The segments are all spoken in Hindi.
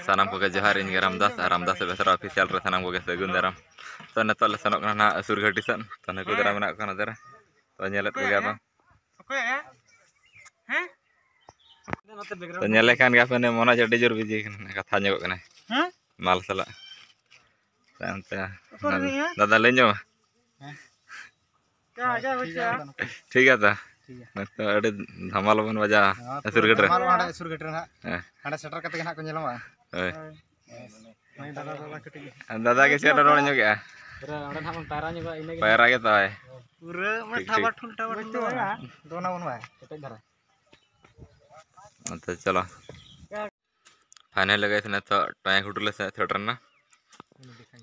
Sanam ko johar ini Ramdas sebesar official re sanam ko segun daram to neto le senok na asur gadi san to ne ko daram nak kana dara to nyelet ko apa to nyele kan ga ne mona jodi jor biji katha nyok kana mal sala sante dada lenyo ठीक है था तो अड़े धमाल बन बजा असुर गटर धमाल वाडा असुर गटर ना आडा सेटर कते ना को नेलमा दादा के सेटर रोड ᱧᱚᱜ गया पूरा आडा हम पैरा ᱧᱚᱜ इने पैरा के तो है पूरा मठा बाठुलटा बाठुलटा दोना बन भाई केटे धरा तो चलो फाइनल लगे थे तो टाइम हुटुले से सेटर ना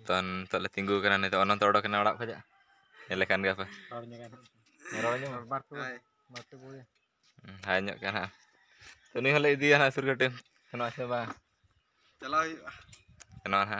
तन तले तिंगु कना ने तो अनंत ओडो कना ओडा खजा लेखान गया रोड़nya bartu boy hanya kana to ni hole idiya na sur gatin kana se ba chalo kana ha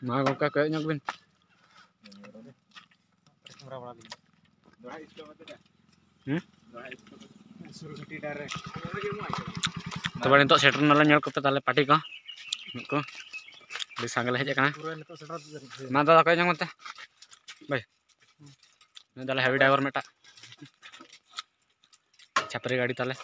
मा गोका कय ᱧᱚᱜ बिन तो बड़े तो सेटर नला ñol कते ताले पार्टी को di sanggel heja kana मा दादा कय ᱧᱚᱜ मते भाई ने ताले हेवी ड्राइवर मेटा छपरी गाड़ी ताले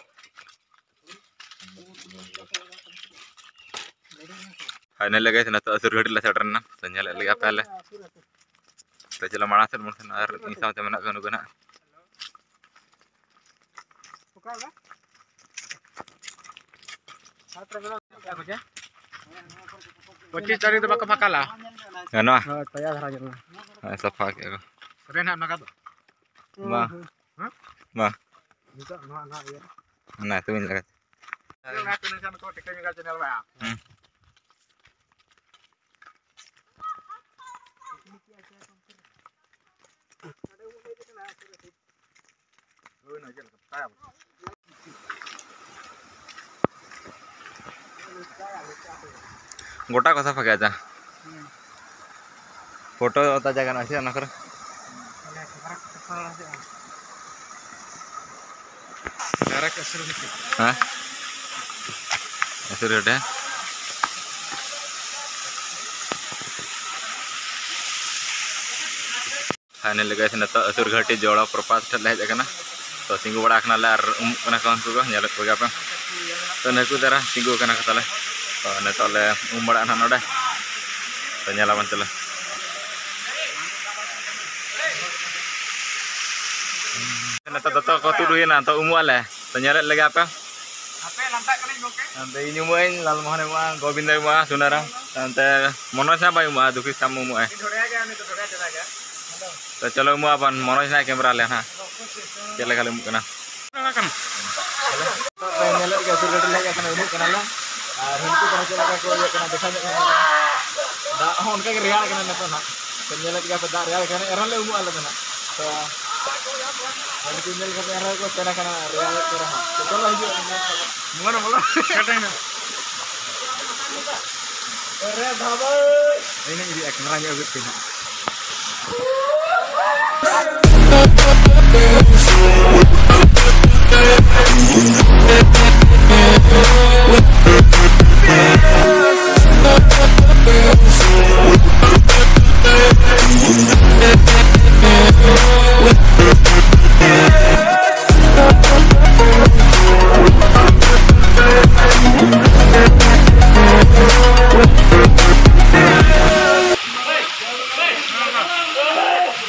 फाइनल लगे थे ना तो असुर गडी ले सेटर ना तो nyele lagi apa le तो चलो माना से मुन और इन साथ में ना कनु कना पच्चीस तारीख तो बाका फाका ला गनो तया धरा जला सफा के रेन हम नका मा मा निता ना ना ये ना तो इन लगा ना तो निसान को टिके मेगा चैनल बा गोटा कसा फकायचा फोटो होता जगह ना से ना कर हां असुर गटे फाइनल लगे थे ना तो असुर घाटी जोड़ा प्रपात ठल हेज कना तो तिंगु बड़ा कना ले और कना कौन को नेल को गया तो नकु दरा तिंगु कना कतले तो ने तले बड़ा ना नोडे तो नेला मन चले ने तो को तुडुई ना तो उमुआले तो नेल लगे apa lantak kene goke ante nyumuin lal mohane ma gobinda ma sunara ante monosna bai ma duki samu mu तो चलो मु अपन मनोज ना कैमरा ले ना चले खाली मुकना kan तो नेले के सुर गडी लगे कना उनु कना ला और हनको पर चला का को कना देखा दा होन का रियाल कना न तो ना तो नेले के दा रियाल कना एरन ले उमु आले ना तो Ini jadi kameranya agak tidak.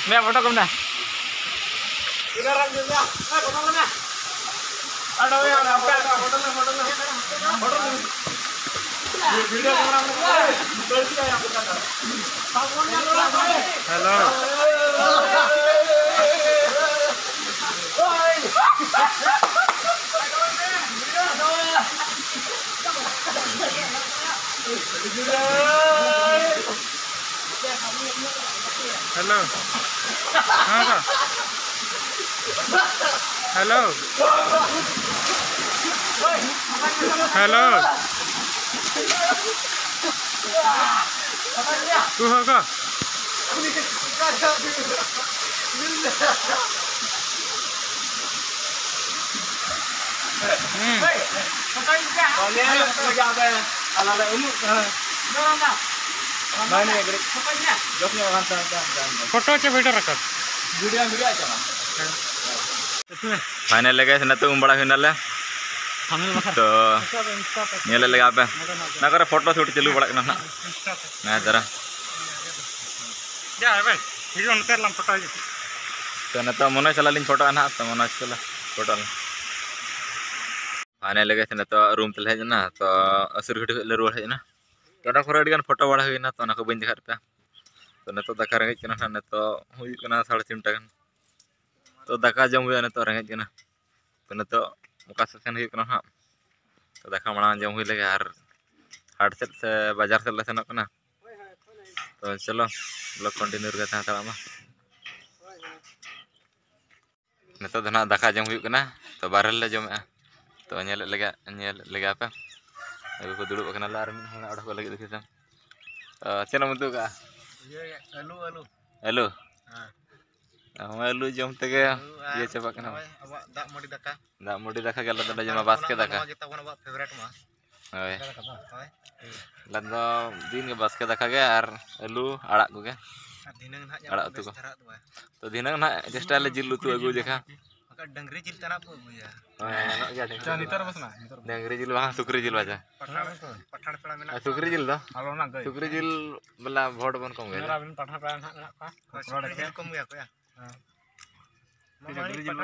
Nih foto kamu dah. Halo. Halo. Apa? Halo. Halo. Kok? Photo चे वीडियो रखा वीडियो आचा फाइनल लगे से तो बड़ा हिनाले तो नेले लगा पे ना करे फोटो शूट चालू बड़ा ना ना जरा जा भाई वीडियो नते लम फोटो तो ना तो मनोज चला लिन फोटो ना तो मनोज चला फोटो फाइनल लगे से तो रूम तले हेजना तो असुर घटी ले रुवाड़ हेजना तो ना खरे अडिगान फोटो बड़ा हुईना तो ना को बइन देखा पे तो ना तो दाका रेंगेज कना ना तो हुई कना 3:30 टाका तो दाका जम हुई ना तो रेंगेज कना तो ना तो मुका से हुई कना हा तो दाका माना जम हुई लगे यार हाट से बाजार से ले सेनक कना तो चलो ब्लॉग कंटिन्यू करते हैं तड़ामा ना तो ना दाका जम हुई कना तो बारल ले जम तो नेल लगे apa aku duduk kena larang hang ada lagi tu kita channel bentuk ka halo halo jom tege ye coba kena awak dak modi daka gala tada jama basket daka kita pun awak favorite mah hoy lan do din ke basket daka ge ar halo arak ku ge dinang nak arak tu ko to dinang nak style jilu tu agu je ka maka dangri jil tanah apa ya enak ya nitar mas na dangri jil wah sukri jil aja pathan pela mena sukri jil do halo na gai sukri jil bela vote bon kom ge mera bin pathan pela nak ka sukri jil kom ya ko ya sukri jil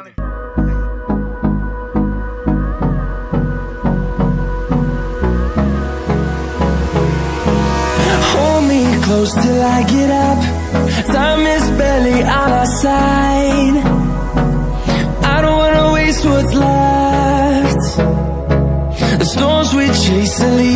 hold me close till I get up. Time is barely on our side. I don't wanna waste what's left. The storms we chase are leading